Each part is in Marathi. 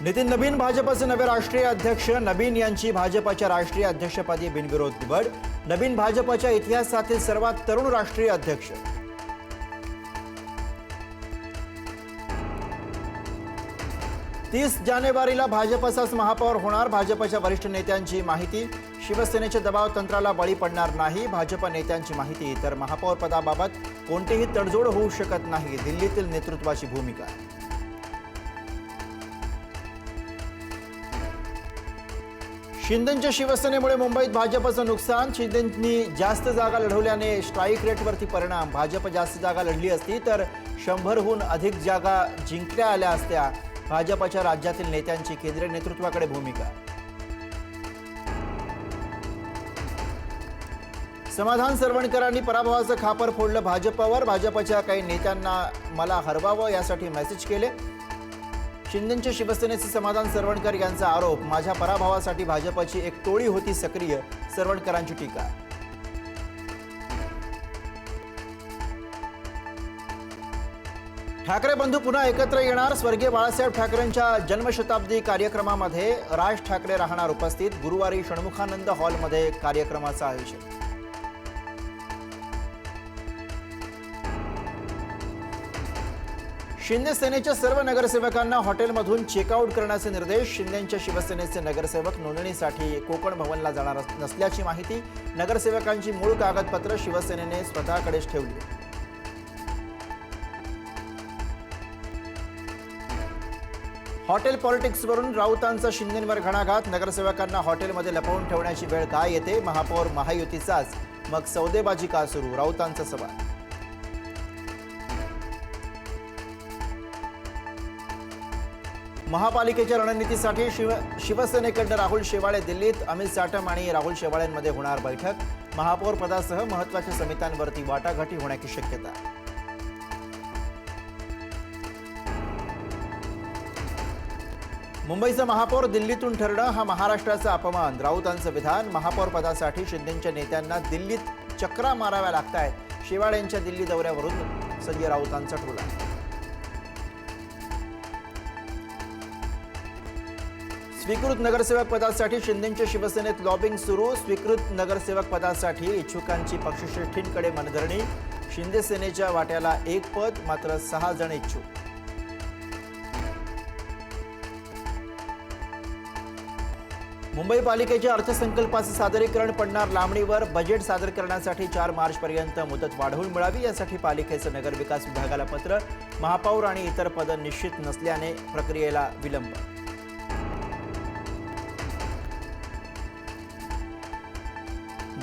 नितीन नवीन भाजपचे नवे राष्ट्रीय अध्यक्ष नवीन यांची भाजपच्या राष्ट्रीय अध्यक्षपदी बिनविरोध निवड। नवीन भाजपच्या इतिहासातील सर्वात तरुण राष्ट्रीय अध्यक्ष। तीस जानेवारीला भाजपचाच महापौर होणार। भाजपच्या वरिष्ठ नेत्यांची माहिती। शिवसेनेच्या दबाव तंत्राला बळी पडणार नाही, भाजप नेत्यांची माहिती। तर महापौर पदाबाबत कोणतीही तडजोड होऊ शकत नाही, दिल्लीतील नेतृत्वाची भूमिका। शिंदेंच्या शिवसेनेमुळे मुंबईत भाजपचं नुकसान। शिंदेंनी जास्त जागा लढवल्याने स्ट्राईक रेटवरती परिणाम। भाजप जास्त जागा लढली असती तर 100हून अधिक जागा जिंकल्या आल्या असत्या। भाजपच्या राज्यातील नेत्यांची केंद्रीय नेतृत्वाकडे भूमिका। समाधान सरवणकरांनी पराभवाचं खापर फोडलं भाजपवर। भाजपच्या काही नेत्यांना मला हरवावं यासाठी मेसेज केले। शिंदेंच्या शिवसेनेचे समाधान सरवणकर यांचा आरोप। माझ्या पराभवासाठी भाजपची एक टोळी होती सक्रिय, सरवणकरांची टीका। ठाकरे बंधू पुन्हा एकत्र येणार। स्वर्गीय बाळासाहेब ठाकरेंच्या जन्मशताब्दी कार्यक्रमामध्ये राज ठाकरे राहणार उपस्थित। गुरुवारी षण्मुखानंद हॉलमध्ये कार्यक्रमाचं आयोजन। शिंदे सेनेच्या सर्व नगरसेवकांना हॉटेलमधून चेकआउट करण्याचे निर्देश। शिंदेंच्या शिवसेनेचे नगरसेवक नोंदणीसाठी कोकण भवनला जाणार नसल्याची माहिती। नगरसेवकांची मूळ कागदपत्र शिवसेनेने स्वतःकडेच ठेवली। हॉटेल पॉलिटिक्सवरून राऊतांचा शिंदेंवर घणाघात। नगरसेवकांना हॉटेलमध्ये लपवून ठेवण्याची वेळ काय येते? महापौर महायुतीचाच, मग सौदेबाजी का सुरू? राऊतांचा सवाल। महापालिकेच्या रणनीतीसाठी शिवसेनेकडून राहुल शेवाळे दिल्लीत। अमित साटम आणि राहुल शेवाळेंमध्ये होणार बैठक। महापौर पदासह महत्त्वाच्या समित्यांवरती वाटाघाटी होण्याची शक्यता। मुंबईचा महापौर दिल्लीतून ठरणं हा महाराष्ट्राचा अपमान। राऊतांचं विधान। महापौर पदासाठी शिंदेंच्या नेत्यांना दिल्लीत चक्रा माराव्या लागतायत। शेवाळेंच्या दिल्ली दौऱ्यावरून संजय राऊतांचा टोला। स्वीकृत नगरसेवक पदासाठी शिंदेंच्या शिवसेनेत लॉबिंग सुरू। स्वीकृत नगरसेवक पदासाठी इच्छुकांची पक्षश्रेष्ठींकडे मनधरणी। शिंदे सेनेच्या वाट्याला एक पद, मात्र 6 जण इच्छुक। मुंबई पालिकेच्या अर्थसंकल्पाचे सादरीकरण पडणार लांबणीवर। बजेट सादर करण्यासाठी 4 मार्चपर्यंत मुदत वाढवून मिळावी यासाठी पालिकेचं नगरविकास विभागाला पत्र। महापौर आणि इतर पद निश्चित नसल्याने प्रक्रियेला विलंब।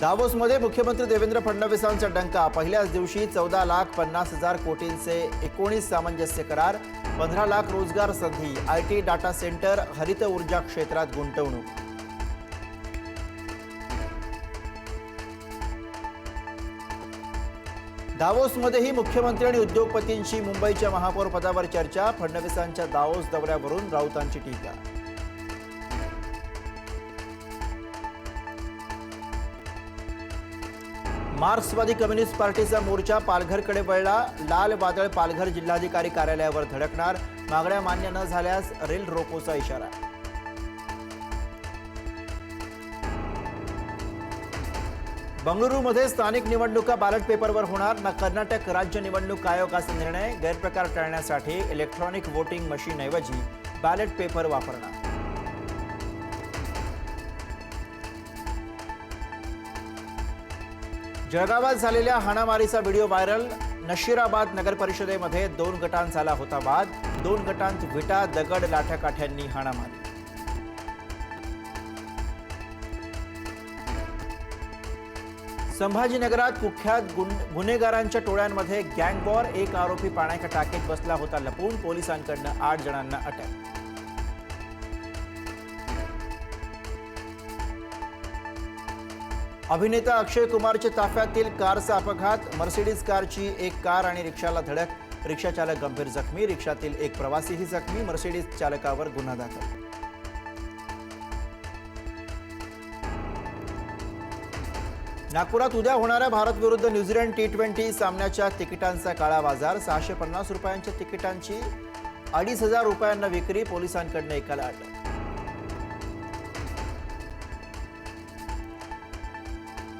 दावोसमध्ये मुख्यमंत्री देवेंद्र फडणवीसांचा डंका। पहिल्याच दिवशी 14,50,000 कोटींचे 19 सामंजस्य करार। 15 लाख रोजगार संधी। IT, डाटा सेंटर, हरित ऊर्जा क्षेत्रात गुंतवणूक। दावोसमध्येही मुख्यमंत्री आणि उद्योगपतींची मुंबईच्या महापौर पदावर चर्चा। फडणवीसांच्या दावोस दौऱ्यावरून राऊतांची टीका। मार्क्सवादी कम्युनिस्ट पार्टीचा मोर्चा पालघरकडे वळला। लाल वादळ पालघर जिल्हाधिकारी कार्यालयावर धडकणार। मागण्या मान्य न झाल्यास रेल रोकोचा इशारा। बंगळुरूमध्ये स्थानिक निवडणुका बॅलेट पेपरवर होणार। कर्नाटक राज्य निवडणूक आयोगाचा निर्णय। गैरप्रकार टाळण्यासाठी इलेक्ट्रॉनिक वोटिंग मशीनऐवजी बॅलेट पेपर वापरणार। जळगावात झालेल्या हाणामारीचा व्हिडिओ व्हायरल। नशिराबाद नगर परिषदेमध्ये 2 गटांत झाला होता वाद। 2 गटांत विटा, दगड, लाठ्याकाठ्यांनी हाणामारी। संभाजीनगरात कुख्यात गुन्हेगारांच्या टोळ्यांमध्ये गँगवॉर। एक आरोपी पाण्याच्या टाकीत बसला होता लपून। पोलिसांकडून 8 जणांना अटक। अभिनेता अक्षय कुमारच्या ताफ्यातील कारचा अपघात। मर्सिडीज कारची एक कार आणि रिक्षाला धडक। रिक्षाचालक गंभीर जखमी। रिक्षातील एक प्रवासीही जखमी। मर्सिडीज चालकावर गुन्हा दाखल। नागपुरात उद्या होणाऱ्या भारत विरुद्ध न्यूझीलंड T20 सामन्याच्या तिकिटांचा काळा बाजार। 650 रुपयांच्या तिकिटांची 2,500 रुपयांना विक्री, पोलिसांकडनं एकाला अटक.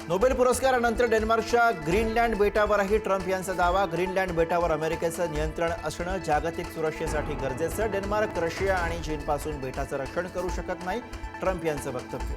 नोबेल पुरस्कारानंतर डेन्मार्कच्या ग्रीनलँड बेटावरही ट्रम्प यांचा दावा. ग्रीनलँड बेटावर अमेरिकेचं नियंत्रण असणं जागतिक सुरक्षेसाठी गरजेचं. डेन्मार्क रशिया आणि चीनपासून बेटाचं रक्षण करू शकत नाही, ट्रम्प यांचं वक्तव्य.